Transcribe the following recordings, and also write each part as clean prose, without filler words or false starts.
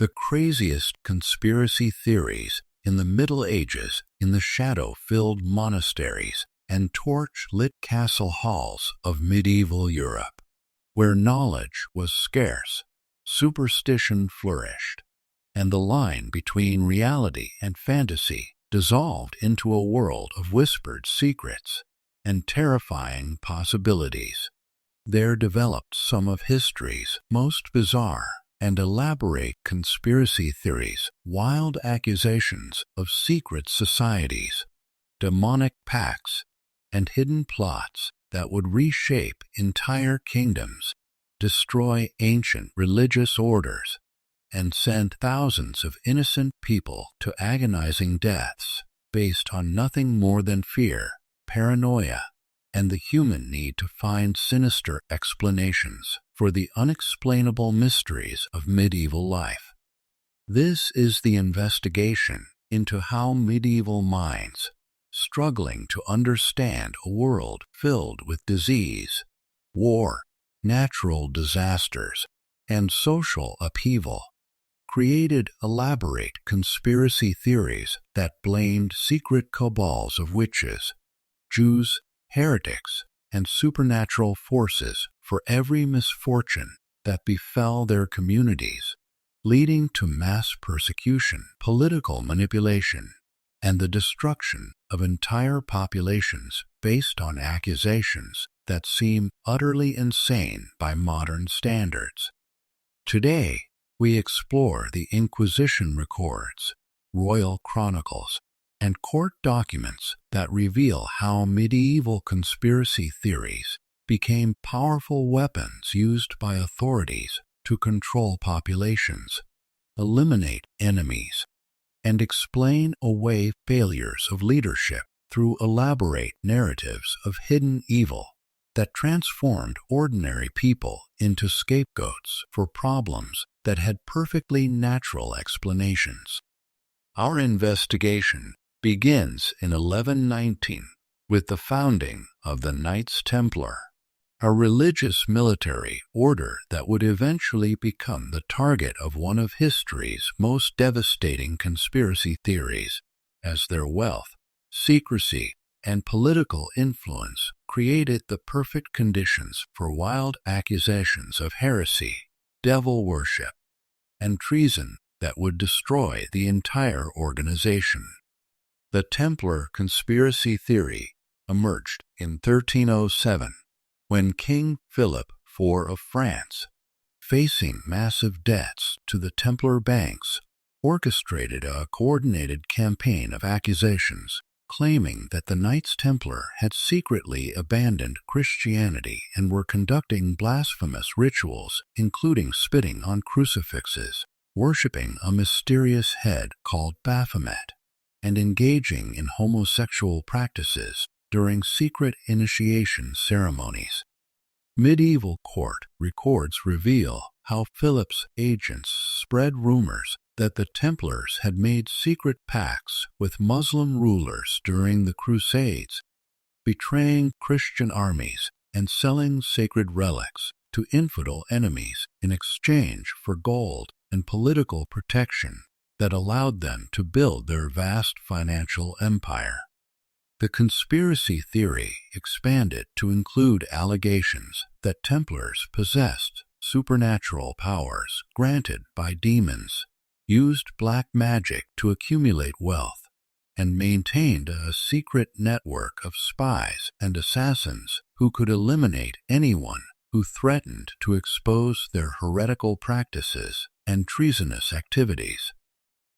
The craziest conspiracy theories in the Middle Ages in the shadow-filled monasteries and torch-lit castle halls of medieval Europe. Where knowledge was scarce, superstition flourished, and the line between reality and fantasy dissolved into a world of whispered secrets and terrifying possibilities. There developed some of history's most bizarre and elaborate conspiracy theories, wild accusations of secret societies, demonic pacts, and hidden plots that would reshape entire kingdoms, destroy ancient religious orders, and send thousands of innocent people to agonizing deaths based on nothing more than fear, paranoia, and the human need to find sinister explanations for the unexplainable mysteries of medieval life. This is the investigation into how medieval minds, struggling to understand a world filled with disease, war, natural disasters, and social upheaval, created elaborate conspiracy theories that blamed secret cabals of witches, Jews, heretics, and supernatural forces for every misfortune that befell their communities, leading to mass persecution, political manipulation, and the destruction of entire populations based on accusations that seem utterly insane by modern standards. Today, we explore the Inquisition records, royal chronicles, and court documents that reveal how medieval conspiracy theories became powerful weapons used by authorities to control populations, eliminate enemies, and explain away failures of leadership through elaborate narratives of hidden evil that transformed ordinary people into scapegoats for problems that had perfectly natural explanations. Our investigation begins in 1119 with the founding of the Knights Templar, a religious military order that would eventually become the target of one of history's most devastating conspiracy theories, as their wealth, secrecy, and political influence created the perfect conditions for wild accusations of heresy, devil worship, and treason that would destroy the entire organization. The Templar conspiracy theory emerged in 1307 when King Philip IV of France, facing massive debts to the Templar banks, orchestrated a coordinated campaign of accusations claiming that the Knights Templar had secretly abandoned Christianity and were conducting blasphemous rituals, including spitting on crucifixes, worshipping a mysterious head called Baphomet, and engaging in homosexual practices during secret initiation ceremonies. Medieval court records reveal how Philip's agents spread rumors that the Templars had made secret pacts with Muslim rulers during the Crusades, betraying Christian armies and selling sacred relics to infidel enemies in exchange for gold and political protection that allowed them to build their vast financial empire. The conspiracy theory expanded to include allegations that Templars possessed supernatural powers granted by demons, used black magic to accumulate wealth, and maintained a secret network of spies and assassins who could eliminate anyone who threatened to expose their heretical practices and treasonous activities.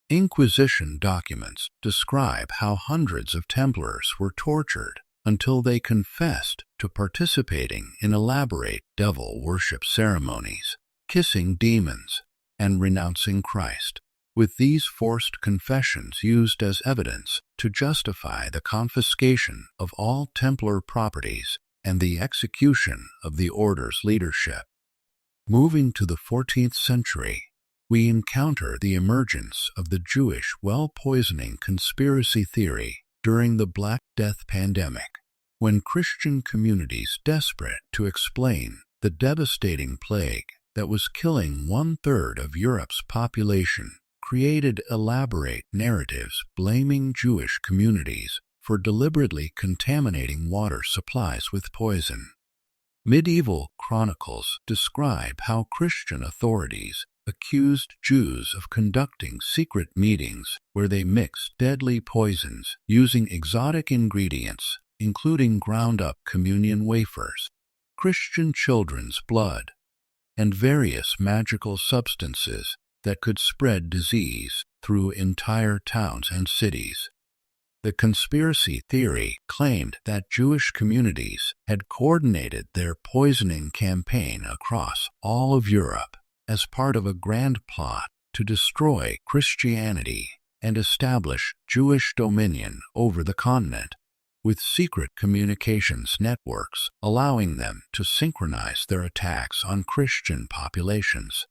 Inquisition documents describe how hundreds of Templars were tortured until they confessed to participating in elaborate devil worship ceremonies, kissing demons, and renouncing Christ, with these forced confessions used as evidence to justify the confiscation of all Templar properties and the execution of the order's leadership. Moving to the 14th century, we encounter the emergence of the Jewish well-poisoning conspiracy theory during the Black Death pandemic, when Christian communities desperate to explain the devastating plague that was killing 1/3 of Europe's population created elaborate narratives blaming Jewish communities for deliberately contaminating water supplies with poison. Medieval chronicles describe how Christian authorities accused Jews of conducting secret meetings where they mixed deadly poisons using exotic ingredients, including ground-up communion wafers, Christian children's blood, and various magical substances that could spread disease through entire towns and cities. The conspiracy theory claimed that Jewish communities had coordinated their poisoning campaign across all of Europe as part of a grand plot to destroy Christianity and establish Jewish dominion over the continent, with secret communications networks allowing them to synchronize their attacks on Christian populations.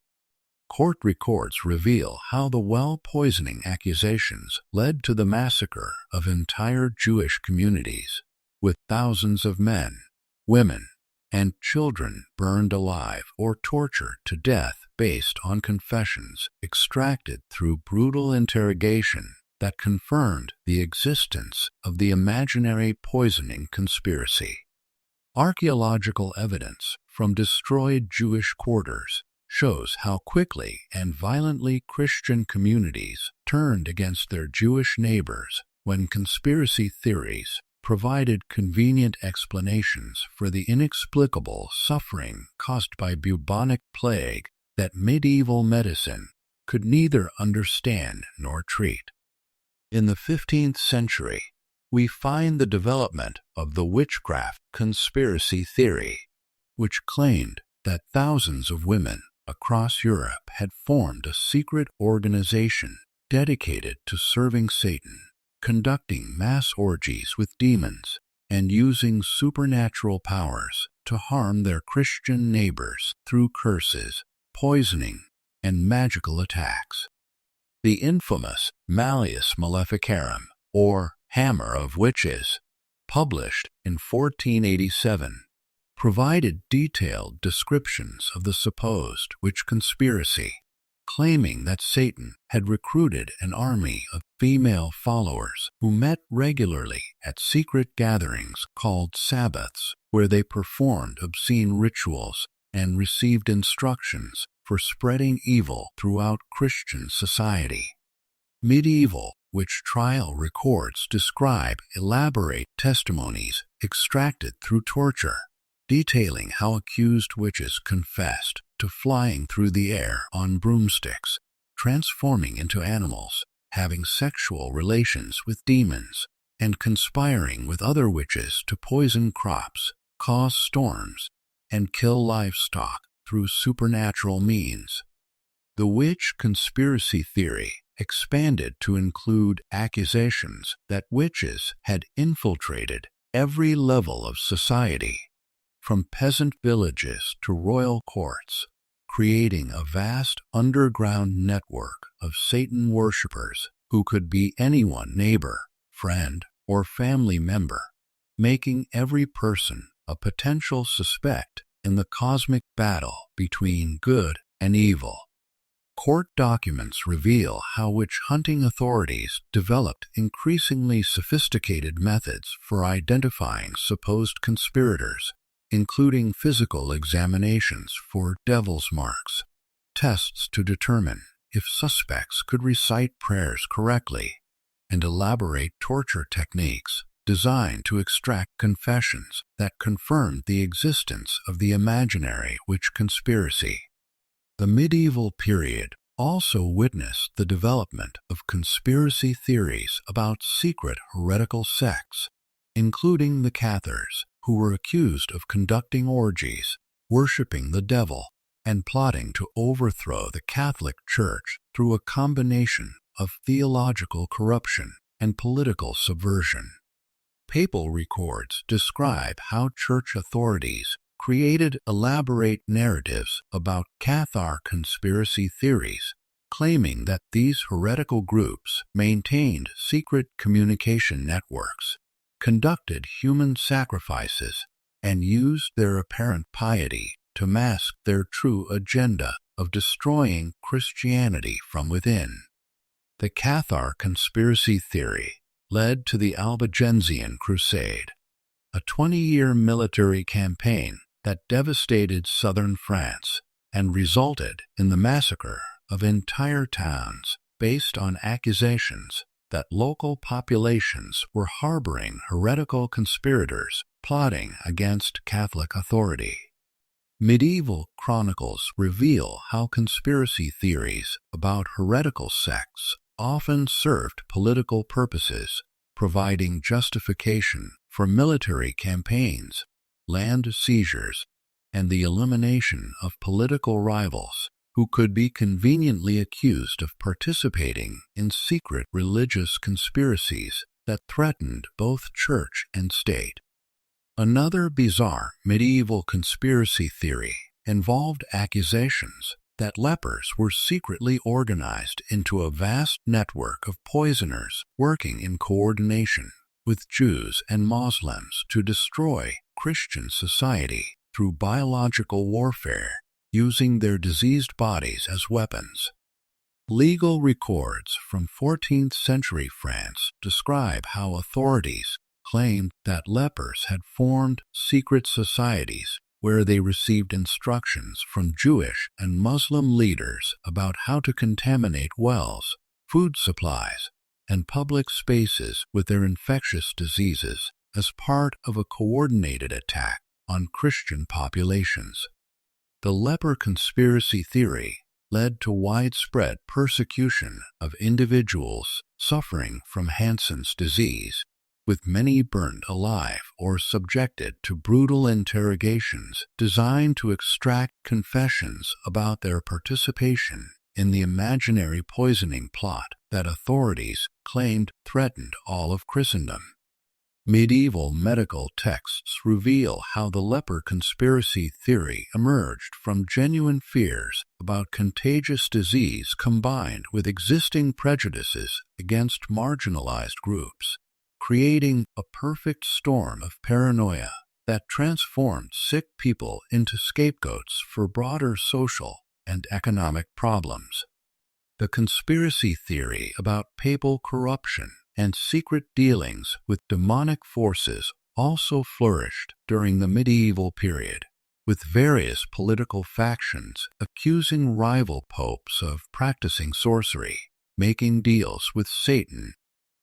Court records reveal how the well-poisoning accusations led to the massacre of entire Jewish communities, with thousands of men, women, and children burned alive or tortured to death based on confessions extracted through brutal interrogation that confirmed the existence of the imaginary poisoning conspiracy. Archaeological evidence from destroyed Jewish quarters shows how quickly and violently Christian communities turned against their Jewish neighbors when conspiracy theories provided convenient explanations for the inexplicable suffering caused by bubonic plague that medieval medicine could neither understand nor treat. In the 15th century, we find the development of the witchcraft conspiracy theory, which claimed that thousands of women across Europe had formed a secret organization dedicated to serving Satan, conducting mass orgies with demons, and using supernatural powers to harm their Christian neighbors through curses, poisoning, and magical attacks. The infamous Malleus Maleficarum, or Hammer of Witches, published in 1487, provided detailed descriptions of the supposed witch conspiracy, claiming that Satan had recruited an army of female followers who met regularly at secret gatherings called Sabbaths, where they performed obscene rituals and received instructions for spreading evil throughout Christian society. Medieval witch trial records describe elaborate testimonies extracted through torture, detailing how accused witches confessed to flying through the air on broomsticks, transforming into animals, having sexual relations with demons, and conspiring with other witches to poison crops, cause storms, and kill livestock through supernatural means. The witch conspiracy theory expanded to include accusations that witches had infiltrated every level of society, from peasant villages to royal courts, creating a vast underground network of Satan worshippers who could be anyone, neighbor, friend, or family member, making every person a potential suspect in the cosmic battle between good and evil. Court documents reveal how witch-hunting authorities developed increasingly sophisticated methods for identifying supposed conspirators, including physical examinations for devil's marks, tests to determine if suspects could recite prayers correctly, and elaborate torture techniques designed to extract confessions that confirmed the existence of the imaginary witch conspiracy. The medieval period also witnessed the development of conspiracy theories about secret heretical sects, including the Cathars, who were accused of conducting orgies, worshipping the devil, and plotting to overthrow the Catholic Church through a combination of theological corruption and political subversion. Papal records describe how church authorities created elaborate narratives about Cathar conspiracy theories, claiming that these heretical groups maintained secret communication networks, conducted human sacrifices, and used their apparent piety to mask their true agenda of destroying Christianity from within. The Cathar conspiracy theory led to the Albigensian Crusade, a 20-year military campaign that devastated southern France and resulted in the massacre of entire towns based on accusations that local populations were harboring heretical conspirators plotting against Catholic authority. Medieval chronicles reveal how conspiracy theories about heretical sects often served political purposes, providing justification for military campaigns, land seizures, and the elimination of political rivals who could be conveniently accused of participating in secret religious conspiracies that threatened both church and state. Another bizarre medieval conspiracy theory involved accusations that lepers were secretly organized into a vast network of poisoners working in coordination with Jews and Muslims to destroy Christian society through biological warfare, using their diseased bodies as weapons. Legal records from 14th century France describe how authorities claimed that lepers had formed secret societies where they received instructions from Jewish and Muslim leaders about how to contaminate wells, food supplies, and public spaces with their infectious diseases as part of a coordinated attack on Christian populations. The leper conspiracy theory led to widespread persecution of individuals suffering from Hansen's disease, with many burned alive or subjected to brutal interrogations designed to extract confessions about their participation in the imaginary poisoning plot that authorities claimed threatened all of Christendom. Medieval medical texts reveal how the leper conspiracy theory emerged from genuine fears about contagious disease combined with existing prejudices against marginalized groups, creating a perfect storm of paranoia that transformed sick people into scapegoats for broader social and economic problems. The conspiracy theory about papal corruption and secret dealings with demonic forces also flourished during the medieval period, with various political factions accusing rival popes of practicing sorcery, making deals with Satan,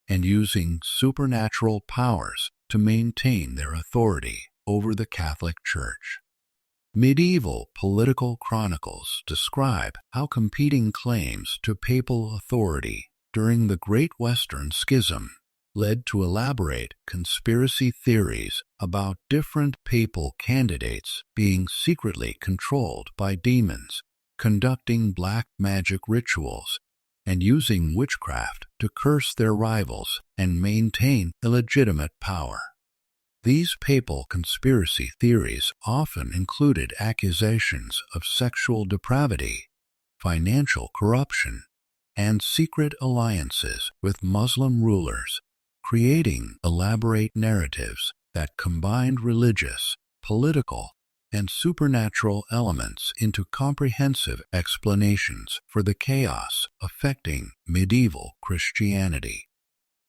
and using supernatural powers to maintain their authority over the Catholic Church. Medieval political chronicles describe how competing claims to papal authority during the Great Western Schism led to elaborate conspiracy theories about different papal candidates being secretly controlled by demons, conducting black magic rituals, and using witchcraft to curse their rivals and maintain illegitimate power. These papal conspiracy theories often included accusations of sexual depravity, financial corruption, and secret alliances with Muslim rulers, creating elaborate narratives that combined religious, political, and supernatural elements into comprehensive explanations for the chaos affecting medieval Christianity.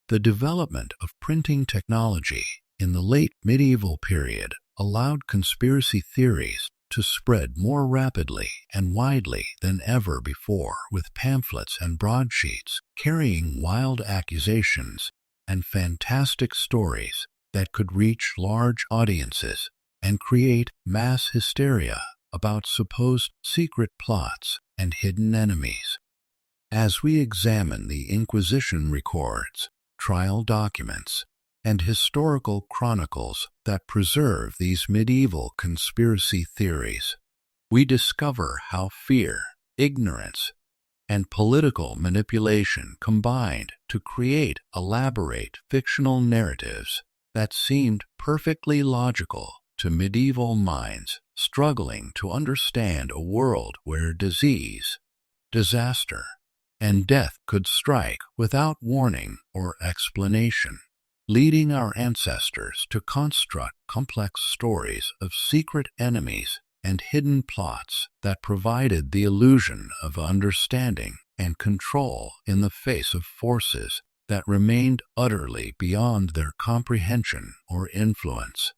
The development of printing technology in the late medieval period allowed conspiracy theories to spread more rapidly and widely than ever before, with pamphlets and broadsheets carrying wild accusations and fantastic stories that could reach large audiences and create mass hysteria about supposed secret plots and hidden enemies. As we examine the Inquisition records, trial documents, and historical chronicles that preserve these medieval conspiracy theories, we discover how fear, ignorance, and political manipulation combined to create elaborate fictional narratives that seemed perfectly logical to medieval minds struggling to understand a world where disease, disaster, and death could strike without warning or explanation, leading our ancestors to construct complex stories of secret enemies and hidden plots that provided the illusion of understanding and control in the face of forces that remained utterly beyond their comprehension or influence.